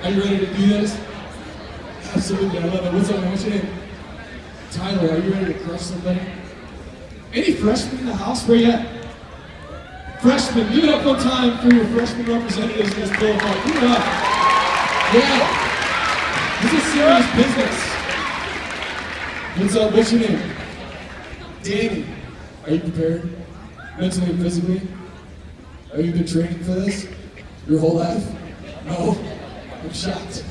Are you ready to do this? Absolutely, I love it. What's up, man? What's your name? Tyler, are you ready to crush somebody? Any freshmen in the house? Where you at? Freshmen, give it up one time for your freshman representatives in this boulevard. Give it up. Yeah. This is serious business. What's up? What's your name? Danny. Are you prepared? Mentally and physically? Have you been training for this? Your whole life? No? I'm shocked.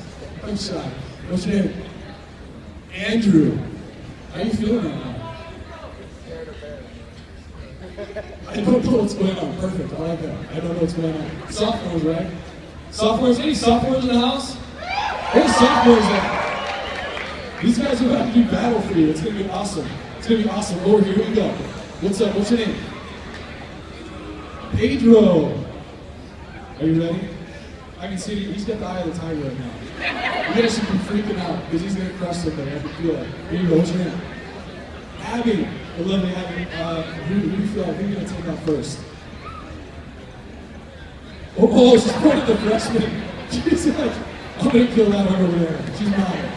I'm shocked. What's your name? Andrew. How are you feeling right now? I don't know what's going on. Perfect. I like that. I don't know what's going on. Sophomores, right? Sophomores? Any sophomores in the house? Where's sophomores at? These guys are about to do battle for you. It's going to be awesome. It's going to be awesome. Over here we go. What's up? What's your name? Pedro. Are you ready? I can see he's got the eye of the tiger right now. You guys should be freaking out because he's going to crush somebody. I can feel it. Here you go. What's your name? Abby. I love the Abby. Who do you feel like? Who are you going to take out first? Oh, she's pointing at the freshman. She's like, I'm going to kill that one over there. She's mine.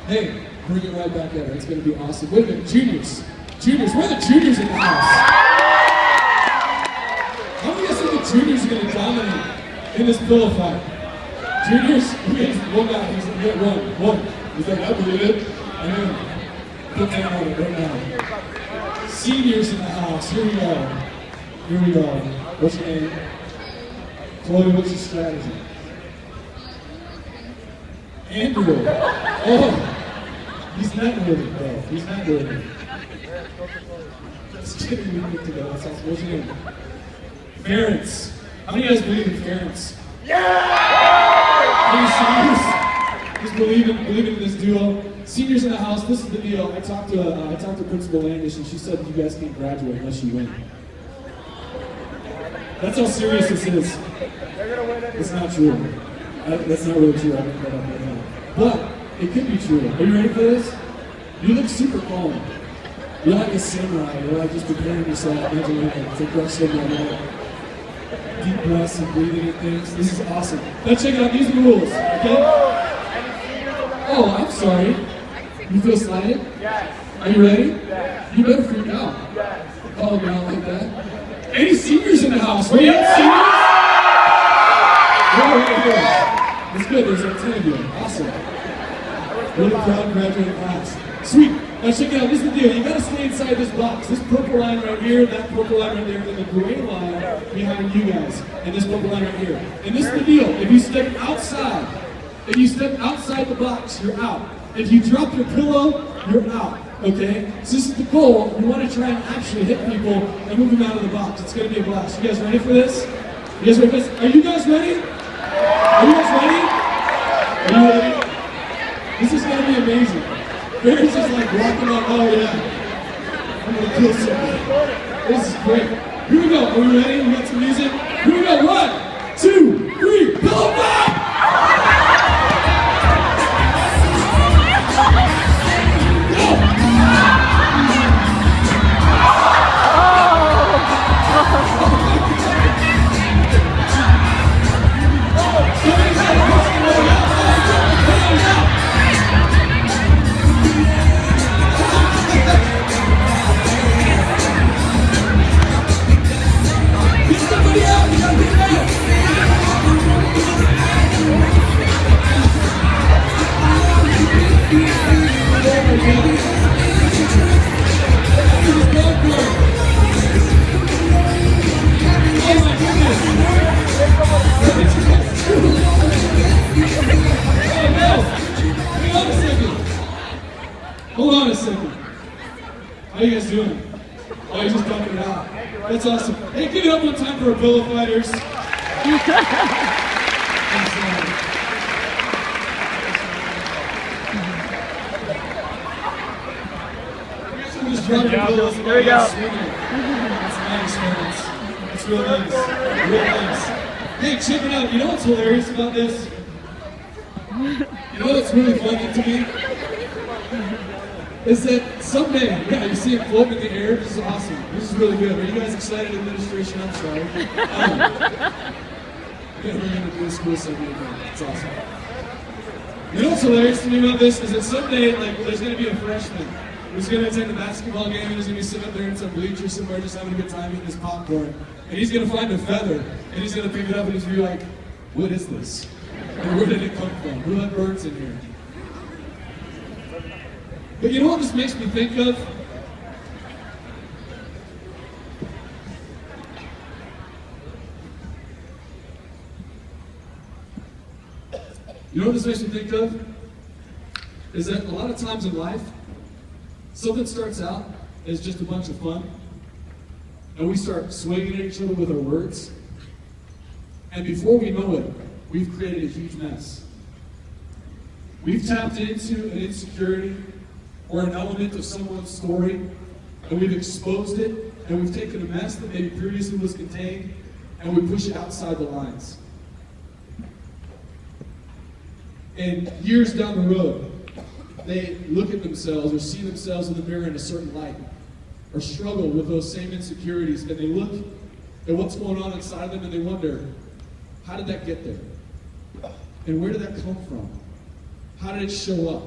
Hey, bring it right back at her. It's going to be awesome. Wait a minute. Juniors. Juniors. Where are the juniors in the house? How many of you think the juniors are going to dominate in this pillow fight? Juniors? One guy. He's going to get one. He's like, I believe it. And then put that on it right now. Seniors in the house. Here we go. Here we go. What's your name? Chloe, what's your strategy? Andrew. Oh. He's not worthy, bro. He's not worthy. Just kidding, we get together. That's awesome. What's your name? Ference. How many of you guys believe in Ference? Yeah! Any seniors? Just believing in this duo. Seniors in the house, this is the deal. I talked to Principal Landish, and she said you guys can't graduate unless you win. That's how serious this is. It's not true. That's not really true. I make that up right now. But it could be true. Are you ready for this? You look super calm. You're like a samurai. You're like just preparing yourself mentally to crush somebody. Deep breaths and breathing and things. This is awesome. Now check it out. These are the rules. Okay? Oh, I'm sorry. You feel slighted? Yes. Are you ready? Yes. You better freak out. Yes. Call me out like that. Any seniors in the house? Were you seniors? Yeah, it's good. There's like 10 of you. Awesome. Really proud graduating class. Sweet. Now check it out. This is the deal. You gotta stay inside this box. This purple line right here, that purple line right there, and the gray line behind you guys, and this purple line right here. And this is the deal. If you step outside the box, you're out. If you drop your pillow, you're out. Okay? So this is the goal. You want to try and actually hit people and move them out of the box. It's gonna be a blast. You guys ready for this? You guys ready for this? Are you guys ready? Are you guys ready? Are you ready? This is gonna be amazing. Barry's just like walking up, oh yeah. I'm gonna kill somebody. This is great. Here we go. Are we ready? We got some music. Here we go. 1, 2, 3, pillow fight! Hold on a second. How you guys doing? Oh, you're just talking it out. That's awesome. Hey, give it up one time for our pillow fighters. Just drop your pillows. There we go. That's nice, man. It's real nice. Real nice. Hey, check it out. You know what's hilarious about this? You know what's really funny to me? Is that someday, yeah, you see it floating in the air. This is awesome. This is really good. Are you guys excited, administration? I'm sorry. Yeah, we're going to do a school segment again. It's awesome. You know what's hilarious to me about this is that someday, like, there's going to be a freshman who's going to attend a basketball game and he's going to be sitting up there in some bleacher somewhere just having a good time eating his popcorn. And he's going to find a feather and he's going to pick it up and he's going to be like, what is this? And where did it come from? Who let birds in here? But you know what this makes me think of? You know what this makes me think of? Is that a lot of times in life, something starts out as just a bunch of fun, and we start swinging at each other with our words, and before we know it, we've created a huge mess. We've tapped into an insecurity or an element of someone's story, and we've exposed it, and we've taken a mess that maybe previously was contained, and we push it outside the lines. And years down the road, they look at themselves or see themselves in the mirror in a certain light, or struggle with those same insecurities, and they look at what's going on inside of them and they wonder, how did that get there? And where did that come from? How did it show up?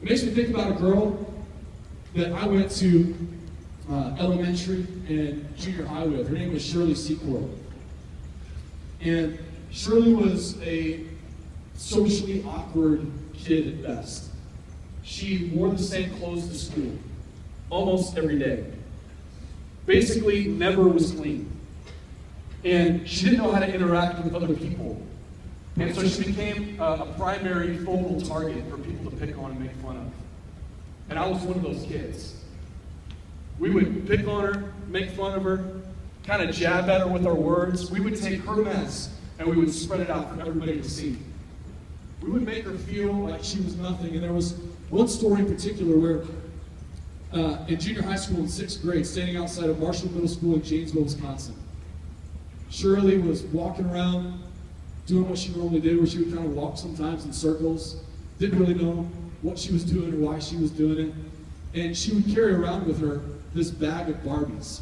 It makes me think about a girl that I went to elementary and junior high with. Her name was Shirley Secord. And Shirley was a socially awkward kid at best. She wore the same clothes to school almost every day. Basically, never was clean. And she didn't know how to interact with other people. And so she became a primary focal target for people to pick on and make fun of. And I was one of those kids. We would pick on her, make fun of her, kind of jab at her with our words. We would take her mess and we would spread it out for everybody to see. We would make her feel like she was nothing. And there was one story in particular where in junior high school in 6th grade, standing outside of Marshall Middle School in Janesville, Wisconsin, Shirley was walking around doing what she normally did, where she would kind of walk sometimes in circles, didn't really know what she was doing or why she was doing it. And she would carry around with her this bag of Barbies.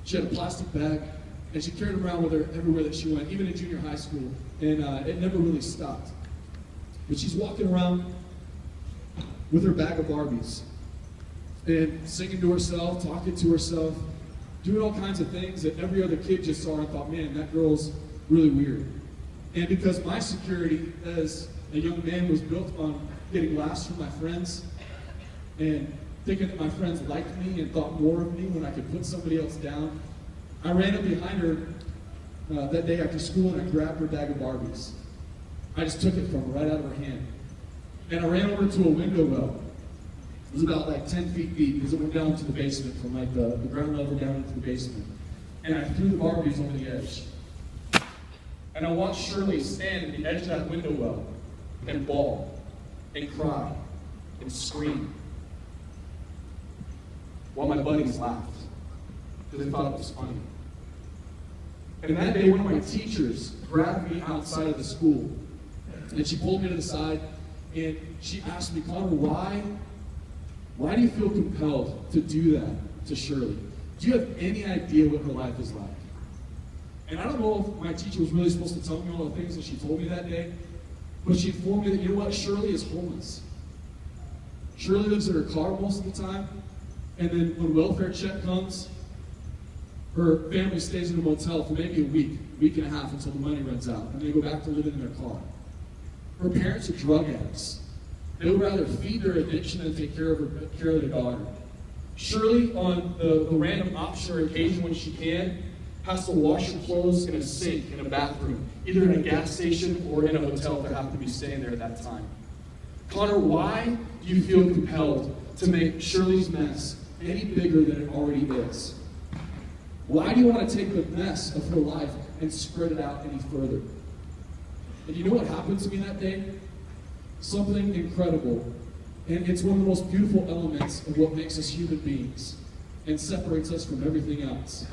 She had a plastic bag, and she carried them around with her everywhere that she went, even in junior high school, and it never really stopped. But she's walking around with her bag of Barbies and singing to herself, talking to herself, doing all kinds of things that every other kid just saw and thought, man, that girl's really weird. And because my security as a young man was built on getting laughs from my friends and thinking that my friends liked me and thought more of me when I could put somebody else down, I ran up behind her that day after school and I grabbed her bag of Barbies. I just took it from her right out of her hand. And I ran over to a window well. It was about like 10 feet deep because it went down to the basement from like the ground level down into the basement. And I threw the Barbies over the edge. And I watched Shirley stand at the edge of that window well and bawl and cry and scream while my buddies laughed because they thought it was funny. And that day, one of my teachers grabbed me outside of the school and she pulled me to the side and she asked me, Connor, why do you feel compelled to do that to Shirley? Do you have any idea what her life is like? And I don't know if my teacher was really supposed to tell me all the things that she told me that day, but she informed me that, you know what, Shirley is homeless. Shirley lives in her car most of the time, and then when welfare check comes, her family stays in a motel for maybe a week and a half until the money runs out, and they go back to living in their car. Her parents are drug addicts. They would rather feed their addiction than take care of their daughter. Shirley, on the random option or occasion when she can, has to wash her clothes in a sink in a bathroom, either in a gas station or in a hotel if they have to be staying there at that time. Connor, why do you feel compelled to make Shirley's mess any bigger than it already is? Why do you want to take the mess of her life and spread it out any further? And you know what happened to me that day? Something incredible. And it's one of the most beautiful elements of what makes us human beings and separates us from everything else.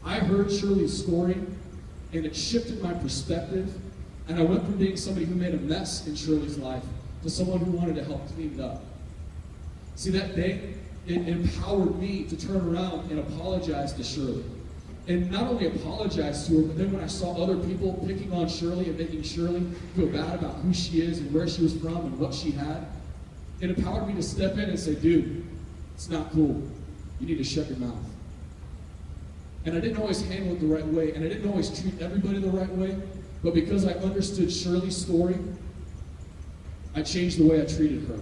I heard Shirley's story, and it shifted my perspective, and I went from being somebody who made a mess in Shirley's life to someone who wanted to help clean it up. See, that day, it empowered me to turn around and apologize to Shirley. and not only apologize to her, but then when I saw other people picking on Shirley and making Shirley feel bad about who she is and where she was from and what she had, it empowered me to step in and say, dude, it's not cool. You need to shut your mouth. And I didn't always handle it the right way, and I didn't always treat everybody the right way, but because I understood Shirley's story, I changed the way I treated her.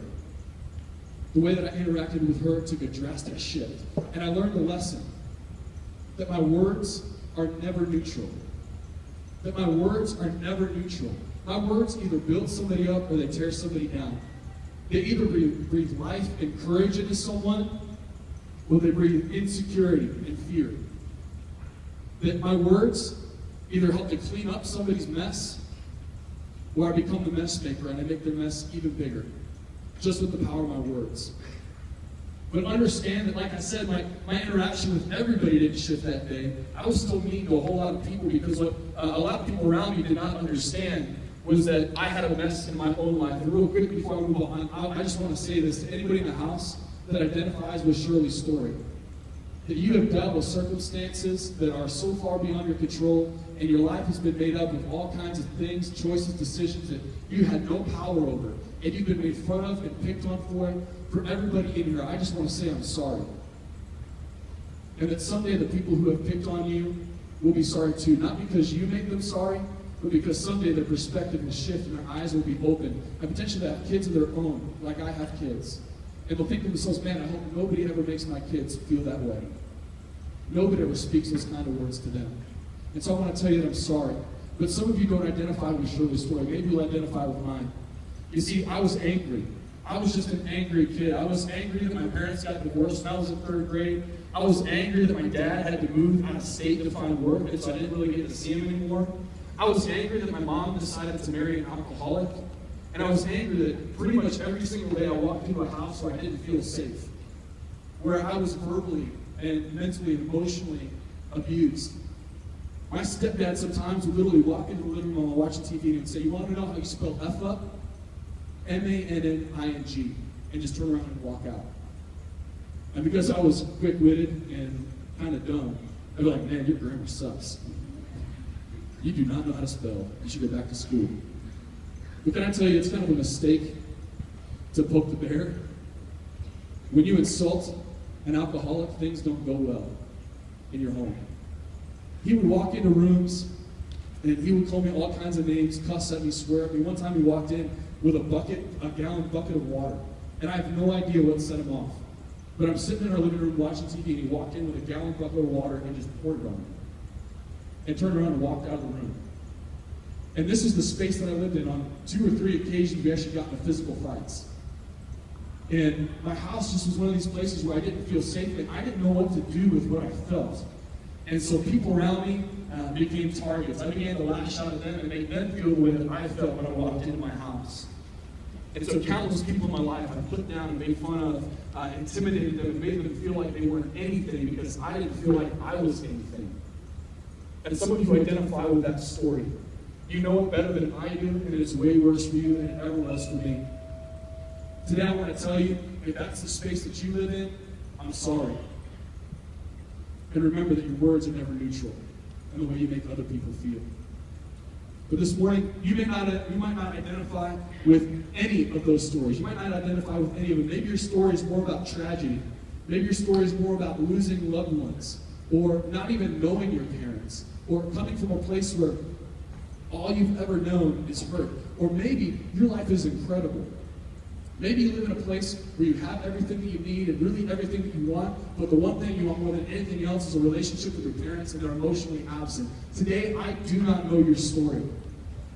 The way that I interacted with her took a drastic shift. And I learned a lesson, that my words are never neutral. That my words are never neutral. My words either build somebody up or they tear somebody down. They either breathe life and courage into someone, or they breathe insecurity and fear. That my words either help to clean up somebody's mess, or I become the mess maker and I make their mess even bigger, just with the power of my words. But understand that, like I said, my interaction with everybody didn't shift that day. I was still mean to a whole lot of people because what a lot of people around me did not understand was that I had a mess in my own life. And real quick before I move on, I just want to say this to anybody in the house that identifies with Shirley's story. That you have dealt with circumstances that are so far beyond your control, and your life has been made up of all kinds of things, choices, decisions that you had no power over, and you've been made fun of and picked on for it. For everybody in here, I just want to say I'm sorry. And that someday the people who have picked on you will be sorry too, not because you make them sorry, but because someday their perspective will shift and their eyes will be open, and potentially have kids of their own, like I have kids. And they'll think to themselves, man, I hope nobody ever makes my kids feel that way. Nobody ever speaks those kind of words to them. And so I want to tell you that I'm sorry. But some of you don't identify with Shirley's story. Maybe you'll identify with mine. You see, I was angry. I was just an angry kid. I was angry that my parents got divorced when I was in 3rd grade. I was angry that my dad had to move out of state to find work, and so I didn't really get to see him anymore. I was angry that my mom decided to marry an alcoholic. And I was angry that pretty much every single day I walked into a house where I didn't feel safe, where I was verbally and mentally and emotionally abused. My stepdad sometimes would literally walk into the living room while watching TV and he'd say, you want to know how you spell F up? M-A-N-N-I-N-G, and just turn around and walk out. And because I was quick-witted and kind of dumb, I'd be like, man, your grammar sucks. You do not know how to spell. You should go back to school. But can I tell you, it's kind of a mistake to poke the bear. When you insult an alcoholic, things don't go well in your home. He would walk into rooms, and he would call me all kinds of names, cuss at me, swear at me. One time he walked in with a gallon bucket of water, and I have no idea what set him off. But I'm sitting in our living room watching TV, and he walked in with a gallon bucket of water and just poured it on me. And turned around and walked out of the room. And this is the space that I lived in. On 2 or 3 occasions, we actually got into physical fights. And my house just was one of these places where I didn't feel safe, and I didn't know what to do with what I felt. And so people around me became targets. I began to lash out at them and make them feel the way that I felt when I walked into my house. And so countless people in my life I put down and made fun of, intimidated them, and made them feel like they weren't anything because I didn't feel like I was anything. And some of you identify with that story. You know it better than I do, and it's way worse for you than it ever was for me. Today I want to tell you, if that's the space that you live in, I'm sorry. And remember that your words are never neutral in the way you make other people feel. But this morning, you might not identify with any of those stories. You might not identify with any of them. Maybe your story is more about tragedy. Maybe your story is more about losing loved ones, or not even knowing your parents, or coming from a place where all you've ever known is hurt. Or maybe your life is incredible. Maybe you live in a place where you have everything that you need and really everything that you want, but the one thing you want more than anything else is a relationship with your parents, and they're emotionally absent. Today, I do not know your story.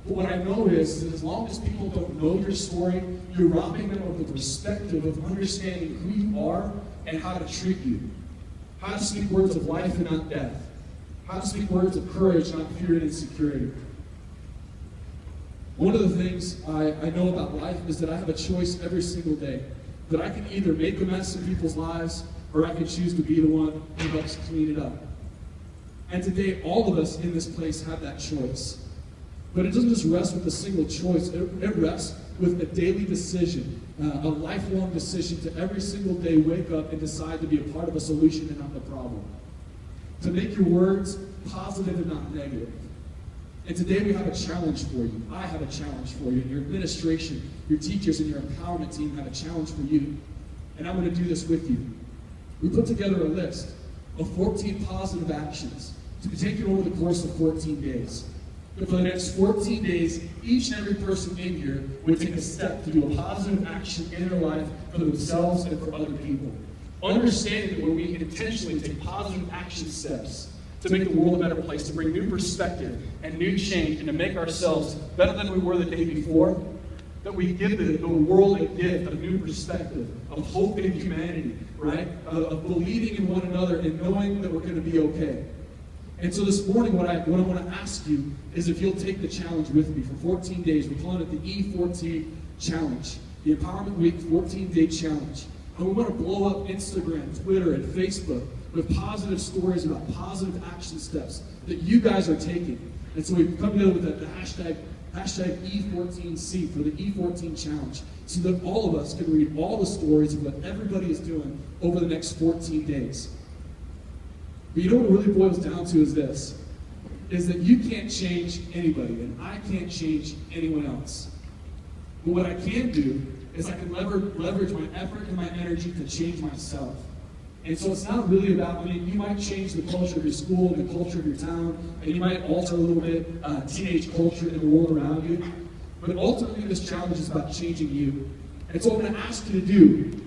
But what I know is that as long as people don't know your story, you're robbing them of the perspective of understanding who you are and how to treat you. How to speak words of life and not death. How to speak words of courage, not fear and insecurity. One of the things I know about life is that I have a choice every single day. That I can either make a mess in people's lives, or I can choose to be the one who helps clean it up. And today, all of us in this place have that choice. But it doesn't just rest with a single choice. It rests with a daily decision, a lifelong decision to every single day wake up and decide to be a part of a solution and not the problem. to make your words positive and not negative. And today we have a challenge for you. I have a challenge for you. And your administration, your teachers, and your empowerment team have a challenge for you. And I'm going to do this with you. We put together a list of 14 positive actions to be taken over the course of 14 days. But for the next 14 days, each and every person in here would take a step to do a positive action in their life for themselves and for other people. Understanding that when we intentionally take positive action steps to make the world a better place, to bring new perspective and new change, and to make ourselves better than we were the day before, that we give the world a gift of new perspective, of hope in humanity, right? Of believing in one another and knowing that we're going to be okay. And so this morning, what I want to ask you is if you'll take the challenge with me for 14 days. We're calling it the E14 Challenge, the Empowerment Week 14-Day Challenge. And we want to blow up Instagram, Twitter, and Facebook with positive stories about positive action steps that you guys are taking. And so we've come together with the hashtag E14C for the E14 Challenge, so that all of us can read all the stories of what everybody is doing over the next 14 days. But you know what it really boils down to is this, is that you can't change anybody, and I can't change anyone else. But what I can do is I can leverage my effort and my energy to change myself. And so it's not really about, you might change the culture of your school and the culture of your town, and you might alter a little bit teenage culture in the world around you, but ultimately this challenge is about changing you. And so what I'm going to ask you to do,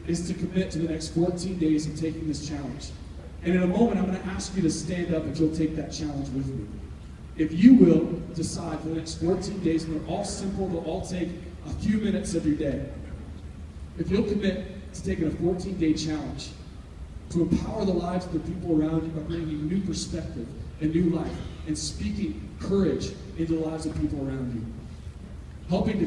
is to commit to the next 14 days of taking this challenge. And in a moment, I'm going to ask you to stand up if you'll take that challenge with me. If you will decide for the next 14 days, and they're all simple, they'll all take a few minutes of your day. If you'll commit to taking a 14-day challenge to empower the lives of the people around you by bringing new perspective and new life and speaking courage into the lives of people around you, helping to